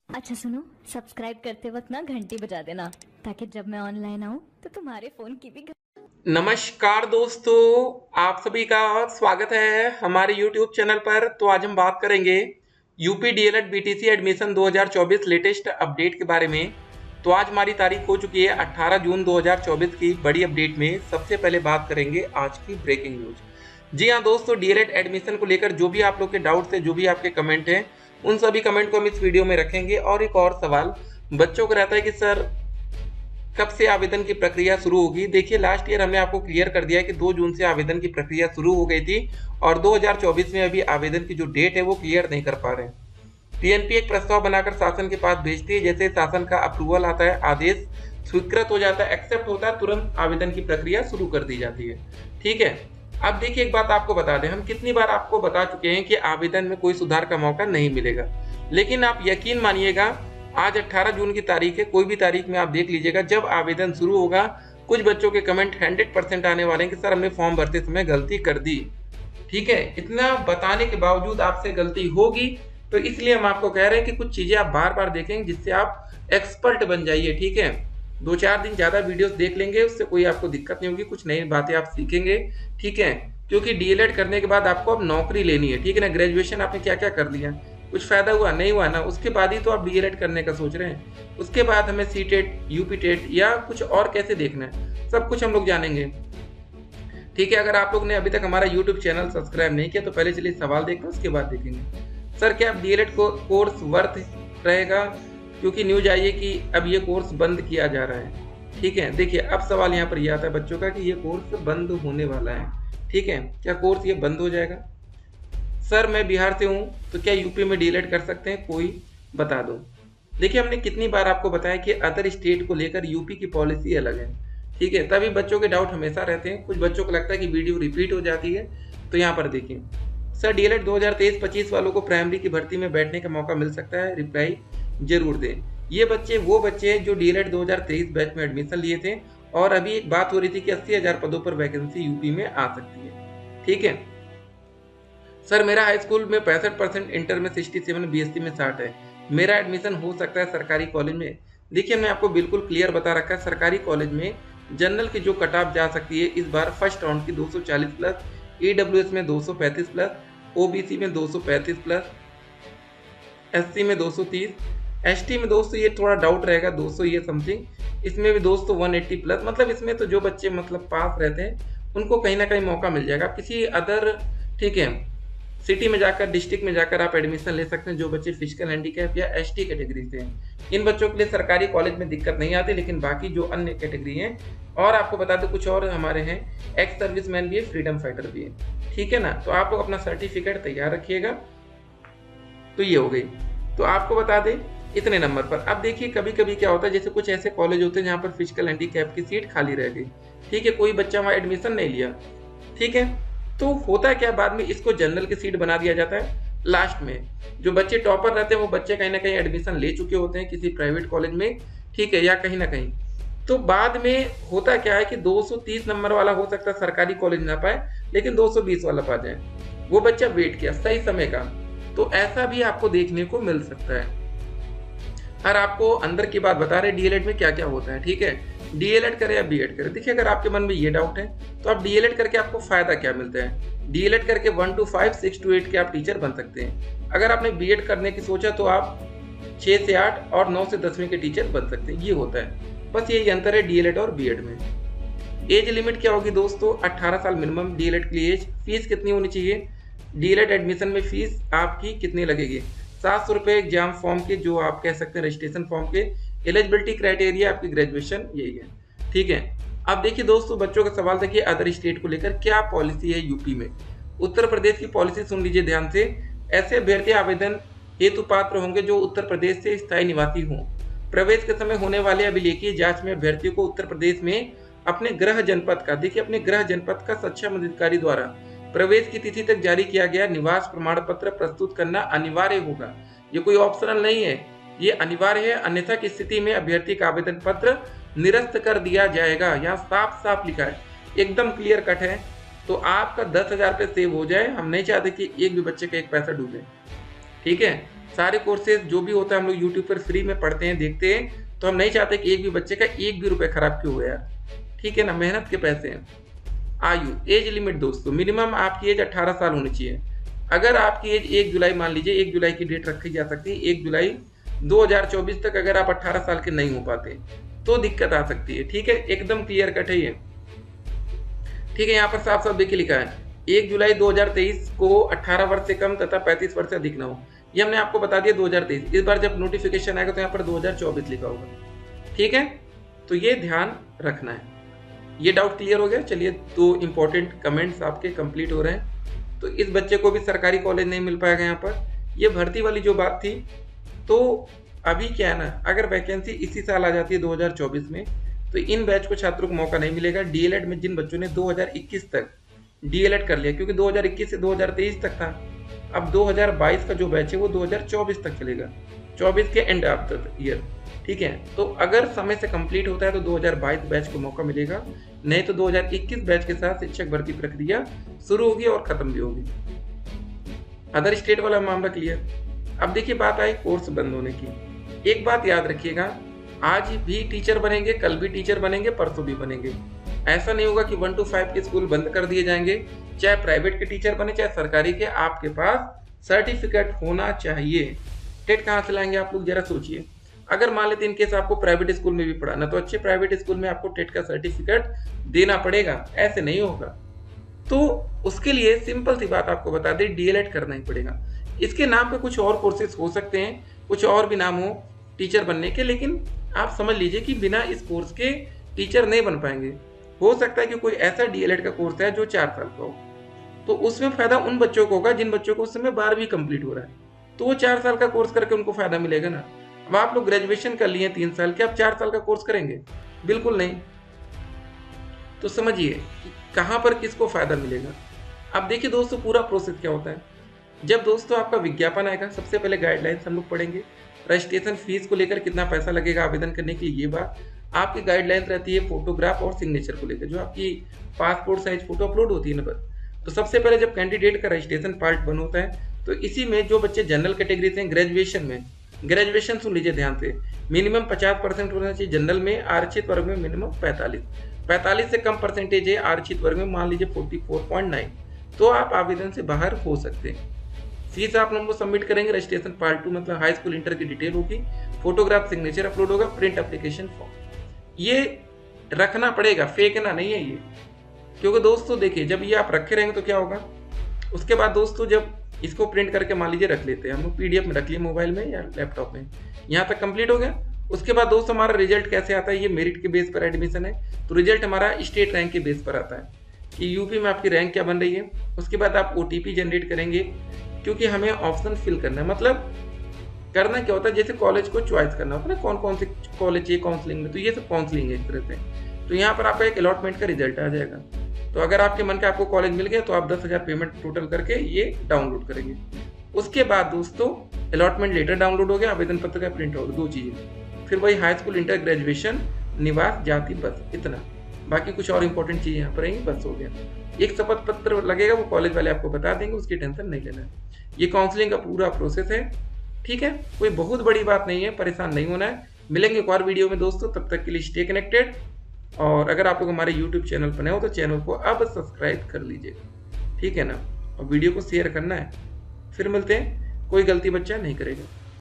अच्छा सुनो, सब्सक्राइब करते वक्त ना घंटी बजा देना ताकि जब मैं ऑनलाइन आऊँ तो तुम्हारे फोन की भी नमस्कार दोस्तों, आप सभी का स्वागत है हमारे YouTube चैनल पर। तो आज हम बात करेंगे UP DElEd BTC admission 2024 latest update के बारे में। तो आज हमारी तारीख हो चुकी है 18 जून 2024 की बड़ी अपडेट में सबसे पहले बात करेंगे आज की ब्रेकिंग न्यूज। जी हाँ दोस्तों, डीएलएड एडमिशन को लेकर जो भी आप लोग के डाउट्स है, जो भी आपके कमेंट हैं, उन सभी कमेंट को हम इस वीडियो में रखेंगे। और एक और सवाल बच्चों को रहता है कि सर कब से आवेदन की प्रक्रिया शुरू होगी। देखिए, लास्ट ईयर हमने आपको क्लियर कर दिया है कि 2 जून से आवेदन की प्रक्रिया शुरू हो गई थी और 2024 में अभी आवेदन की जो डेट है वो क्लियर नहीं कर पा रहे हैं। पीएनपी एक प्रस्ताव बनाकर शासन के पास भेजती है, जैसे शासन का अप्रूवल आता है, आदेश स्वीकृत हो जाता है, एक्सेप्ट होता है, तुरंत आवेदन की प्रक्रिया शुरू कर दी जाती है। ठीक है। अब देखिए, एक बात आपको बता दें, हम कितनी बार आपको बता चुके हैं कि आवेदन में कोई सुधार का मौका नहीं मिलेगा, लेकिन आप यकीन मानिएगा, आज 18 जून की तारीख है, कोई भी तारीख में आप देख लीजिएगा, जब आवेदन शुरू होगा कुछ बच्चों के कमेंट 100% आने वाले हैं कि सर हमने फॉर्म भरते समय गलती कर दी। ठीक है, इतना बताने के बावजूद आपसे गलती होगी, तो इसलिए हम आपको कह रहे हैं कि कुछ चीजें आप बार बार देखेंगे जिससे आप एक्सपर्ट बन जाइए। ठीक है, 2-4 दिन ज्यादा वीडियोस देख लेंगे, उससे कोई आपको दिक्कत नहीं होगी, कुछ नई बातें आप सीखेंगे। ठीक है, क्योंकि डीएलएड करने के बाद आपको अब नौकरी लेनी है। ठीक है ना, ग्रेजुएशन आपने क्या क्या कर लिया, कुछ फायदा हुआ नहीं हुआ ना, उसके बाद ही तो आप डीएलएड करने का सोच रहे हैं। उसके बाद हमें सीटेट, यूपी टेट या कुछ और कैसे देखना है, सब कुछ हम लोग जानेंगे। ठीक है, अगर आप लोग ने अभी तक हमारा यूट्यूब चैनल सब्सक्राइब नहीं किया तो पहले चलिए सवाल देखते हैं, उसके बाद देखेंगे। सर क्या अब डीएलएड को कोर्स वर्थ रहेगा, क्योंकि न्यूज आई है कि अब ये कोर्स बंद किया जा रहा है। ठीक है, देखिए अब सवाल यहाँ पर ये आता है बच्चों का कि ये कोर्स बंद होने वाला है। ठीक है, क्या कोर्स ये बंद हो जाएगा। सर मैं बिहार से हूँ, तो क्या यूपी में डीएलएड कर सकते हैं, कोई बता दो। देखिए, हमने कितनी बार आपको बताया कि अदर स्टेट को लेकर यूपी की पॉलिसी अलग है। ठीक है, तभी बच्चों के डाउट हमेशा रहते हैं, कुछ बच्चों को लगता है कि वीडियो रिपीट हो जाती है। तो यहाँ पर देखिए, सर डीएलएड 2023-25 वालों को प्राइमरी की भर्ती में बैठने का मौका मिल सकता है, रिप्लाई जरूर दें। ये बच्चे वो बच्चे हैं जो डीएलएड 2023 बैच में एडमिशन लिए थे, और अभी एक बात हो रही थी कि 80,000 पदों पर वैकेंसी यूपी में आ सकती है। ठीक है, सर मेरा हाई स्कूल में 65%, इंटर में 67, बीएससी में 60 है, मेरा एडमिशन हो सकता है सरकारी कॉलेज में। देखिए, मैं आपको बिल्कुल क्लियर बता रखा है, सरकारी कॉलेज में जनरल की जो कट ऑफ जा सकती है इस बार फर्स्ट राउंड की 240 प्लस, ईडब्ल्यूएस में 235 प्लस, ओबीसी में 235 प्लस, एससी में 230, एसटी में दोस्तों ये थोड़ा डाउट रहेगा 200 ये समथिंग, इसमें भी दोस्तों 180 प्लस। मतलब इसमें तो जो बच्चे मतलब पास रहते हैं उनको कहीं ना कहीं मौका मिल जाएगा। आप किसी अदर, ठीक है, सिटी में जाकर, डिस्ट्रिक्ट में जाकर आप एडमिशन ले सकते हैं, जो बच्चे फिजिकल हैंडीकैप या एसटी कैटेगरी से हैं। इन बच्चों के लिए सरकारी कॉलेज में दिक्कत नहीं आती, लेकिन बाकी जो अन्य कैटेगरी हैं, और आपको बता दो कुछ और हमारे हैं, एक्स सर्विसमैन भी है, फ्रीडम फाइटर भी है। ठीक है ना, तो आप लोग अपना सर्टिफिकेट तैयार रखिएगा। तो ये हो गई, तो आपको बता दें इतने नंबर पर। अब देखिए, कभी कभी क्या होता है, जैसे कुछ ऐसे कॉलेज होते हैं जहाँ पर फिजिकल हैंडीकैप की सीट खाली रह गई। ठीक है, कोई बच्चा वहाँ एडमिशन नहीं लिया। ठीक है, तो होता है क्या, बाद में इसको जनरल की सीट बना दिया जाता है। लास्ट में जो बच्चे टॉपर रहते हैं वो बच्चे कहीं ना कहीं एडमिशन ले चुके होते हैं किसी प्राइवेट कॉलेज में। ठीक है, या कहीं ना कहीं तो बाद में होता क्या है कि 230 नंबर वाला हो सकता है सरकारी कॉलेज ना पाए, लेकिन 220 वाला पा जाए। वो बच्चा वेट किया सही समय का, तो ऐसा भी आपको देखने को मिल सकता है। और आपको अंदर की बात बता रहे डीएलएड में क्या क्या होता है। ठीक है, डीएलएड करें या बीएड करें, देखिए अगर आपके मन में ये डाउट है तो आप डीएलएड करके आपको फायदा क्या मिलता है। डीएलएड करके 1 to 5, 6 to 8 के आप टीचर बन सकते हैं। अगर आपने बीएड करने की सोचा तो आप 6 से 8 और 9 से 10वीं के टीचर बन सकते हैं। ये होता है, बस यही अंतर है डीएलएड और बीएड में। एज लिमिट क्या होगी दोस्तों, 18 साल मिनिमम डीएलएड के लिए एज। फीस कितनी होनी चाहिए, डीएलएड एडमिशन में फीस आपकी कितनी लगेगी, 700 रुपये एग्जाम फॉर्म के, जो आप कह सकते हैं रजिस्ट्रेशन फॉर्म के। एलिजिबिलिटी क्राइटेरिया आपकी ग्रेजुएशन, यही है। ठीक है, अब देखिए दोस्तों, बच्चों का सवाल था कि अदर स्टेट को लेकर क्या पॉलिसी है यूपी में। उत्तर प्रदेश की पॉलिसी सुन लीजिए ध्यान से। ऐसे अभ्यर्थी आवेदन हेतु पात्र होंगे जो उत्तर प्रदेश से स्थायी निवासी हों। प्रवेश के समय होने वाले अभिलेखीय जांच में अभ्यर्थियों को उत्तर प्रदेश में अपने गृह जनपद का, देखिए अपने गृह जनपद का सक्षम अधिकारी द्वारा प्रवेश की तिथि तक जारी किया गया निवास प्रमाण पत्र प्रस्तुत करना अनिवार्य होगा। ये कोई ऑप्शनल नहीं है, ये अनिवार्य है, अन्यथा की स्थिति में अभ्यर्थी का आवेदन पत्र निरस्त कर दिया जाएगा। यहाँ साफ साफ लिखा है, एकदम क्लियर कट है। तो आपका 10,000 रुपये सेव हो जाए, हम नहीं चाहते कि एक भी बच्चे का एक पैसा डूबे। ठीक है, सारे कोर्सेज जो भी होता है हम लोग यूट्यूब पर फ्री में पढ़ते हैं, देखते हैं, तो हम नहीं चाहते कि एक भी बच्चे का एक भी रुपये खराब क्यों हुआ यार, ठीक है ना, मेहनत के पैसे हैं। आयु, एज लिमिट दोस्तों, मिनिमम आपकी एज 18 साल होनी चाहिए। अगर आपकी एज 1 जुलाई, मान लीजिए 1 जुलाई की डेट रखी जा सकती है, 1 जुलाई 2024 तक अगर आप 18 साल के नहीं हो पाते तो दिक्कत आ सकती है, ठीक है, एकदम क्लियर कट है ये, ठीक है। यहाँ पर साफ साफ देखिए लिखा है 1 जुलाई 2023 को 18 वर्ष से कम तथा 35 वर्ष से अधिक ना हो, ये हमने आपको बता दिया 2023। इस बार जब नोटिफिकेशन आएगा तो यहाँ पर 2024 लिखा होगा, ठीक है, तो ये ध्यान रखना है। ये डाउट क्लियर हो गया। चलिए, 2 इंपॉर्टेंट कमेंट्स आपके कंप्लीट हो रहे हैं। तो इस बच्चे को भी सरकारी कॉलेज नहीं मिल पाएगा। यहाँ पर ये भर्ती वाली जो बात थी, तो अभी क्या है ना, अगर वैकेंसी इसी साल आ जाती है 2024 में, तो इन बैच को छात्रों को मौका नहीं मिलेगा। डीएलएड में जिन बच्चों ने 2021 तक डीएलएड कर लिया, क्योंकि 2021 से 2023 तक था, अब 2022 का जो बैच है वो 2024 तक चलेगा, 24 के एंड ऑफ द ईयर, ठीक है। तो अगर समय से कंप्लीट होता है तो 2022 बैच को मौका मिलेगा, नहीं तो 2021 बैच के साथ शिक्षक भर्ती प्रक्रिया शुरू होगी और खत्म भी होगी। अदर स्टेट वाला मामला क्लियर। अब देखिए, बात आई कोर्स बंद होने की। एक बात याद रखिएगा, आज भी टीचर बनेंगे, कल भी टीचर बनेंगे, परसों भी बनेंगे। ऐसा नहीं होगा कि 1 to 5 के स्कूल बंद कर दिए जाएंगे। चाहे प्राइवेट के टीचर बने चाहे सरकारी के, आपके पास सर्टिफिकेट होना चाहिए। टेट कहाँ से लाएंगे आप लोग, जरा सोचिए। अगर मान लेते इनकेस आपको प्राइवेट स्कूल में भी पढ़ाना, तो अच्छे प्राइवेट स्कूल में आपको टेट का सर्टिफिकेट देना पड़ेगा, ऐसे नहीं होगा। तो उसके लिए सिंपल सी बात आपको बता दें, डीएलएड करना ही पड़ेगा। इसके नाम पे कुछ और कोर्सेज हो सकते हैं, कुछ और भी नाम हो टीचर बनने के, लेकिन आप समझ लीजिए कि बिना इस कोर्स के टीचर नहीं बन पाएंगे। हो सकता है कि कोई ऐसा डीएलएड का कोर्स है जो 4 साल का हो, तो उसमें फायदा उन बच्चों को होगा जिन बच्चों को उस समय 12वीं कंप्लीट हो रहा है, तो वो 4 साल का कोर्स करके उनको फायदा मिलेगा ना। अब आप लोग ग्रेजुएशन कर लिए 3 साल के, आप 4 साल का कोर्स करेंगे? बिल्कुल नहीं। तो समझिए कि कहाँ पर किसको फायदा मिलेगा। अब देखिए दोस्तों, पूरा प्रोसेस क्या होता है। जब दोस्तों आपका विज्ञापन आएगा, सबसे पहले गाइडलाइंस हम लोग पढ़ेंगे। रजिस्ट्रेशन फीस को लेकर कितना पैसा लगेगा आवेदन करने के लिए, ये बात आपकी गाइडलाइंस रहती है। फोटोग्राफ और सिग्नेचर को लेकर, जो आपकी पासपोर्ट साइज फोटो अपलोड होती है ना, बस। तो सबसे पहले जब कैंडिडेट का रजिस्ट्रेशन पार्ट बन होता है, तो इसी में जो बच्चे जनरल कैटेगरी से ग्रेजुएशन में, ग्रेजुएशन सुन लीजिए ध्यान से, मिनिमम 50% होना चाहिए जनरल में, आरक्षित वर्ग में मिनिमम 45 से कम परसेंटेज है आरक्षित वर्ग में, मान लीजिए 44.9, तो आप आवेदन से बाहर हो सकते हैं। फीस आप लोगों को सबमिट करेंगे। रजिस्ट्रेशन पार्ट 2 मतलब हाई स्कूल इंटर की डिटेल होगी, फोटोग्राफ सिग्नेचर अपलोड होगा, प्रिंट एप्लीकेशन फॉर्म, ये रखना पड़ेगा, फेंकना नहीं है ये। क्योंकि दोस्तों देखिए, जब ये आप रखे रहेंगे तो क्या होगा, उसके बाद दोस्तों जब इसको प्रिंट करके मान लीजिए रख लेते हैं हम लोग, पीडीएफ में रख लिए मोबाइल में या लैपटॉप में, यहाँ तक कंप्लीट हो गया। उसके बाद दोस्तों हमारा रिजल्ट कैसे आता है, ये मेरिट के बेस पर एडमिशन है, तो रिजल्ट हमारा स्टेट रैंक के बेस पर आता है कि यूपी में आपकी रैंक क्या बन रही है। उसके बाद आप ओटीपी जनरेट करेंगे, क्योंकि हमें ऑप्शन फिल करना है। मतलब करना क्या होता है, जैसे कॉलेज को चॉइस करना होता है ना, कौन कौन से कॉलेज चाहिए काउंसलिंग में, तो ये सब काउंसलिंग है एक तरह से। तो यहाँ पर आपका एक अलॉटमेंट का रिजल्ट आ जाएगा। तो अगर आपके मन का आपको कॉलेज मिल गया, तो आप 10,000 पेमेंट टोटल करके ये डाउनलोड करेंगे। उसके बाद दोस्तों अलॉटमेंट लेटर डाउनलोड हो गया, आवेदन पत्र का प्रिंट आउट, 2 चीजें। फिर वही हाई स्कूल इंटर ग्रेजुएशन निवास जाति, बस इतना। बाकी कुछ और इंपॉर्टेंट चीजें यहाँ पर आएंगी, बस हो गया। एक शपथ पत्र लगेगा, वो कॉलेज वाले आपको बता देंगे, उसकी टेंशन नहीं लेना है। ये काउंसलिंग का पूरा प्रोसेस है, ठीक है, कोई बहुत बड़ी बात नहीं है, परेशान नहीं होना है। मिलेंगे एक और वीडियो में दोस्तों, तब तक के लिए स्टे कनेक्टेड। और अगर आप लोग हमारे यूट्यूब चैनल पर नए हो तो चैनल को अब सब्सक्राइब कर लीजिएगा, ठीक है ना, और वीडियो को शेयर करना है। फिर मिलते हैं, कोई गलती बच्चा नहीं करेगा।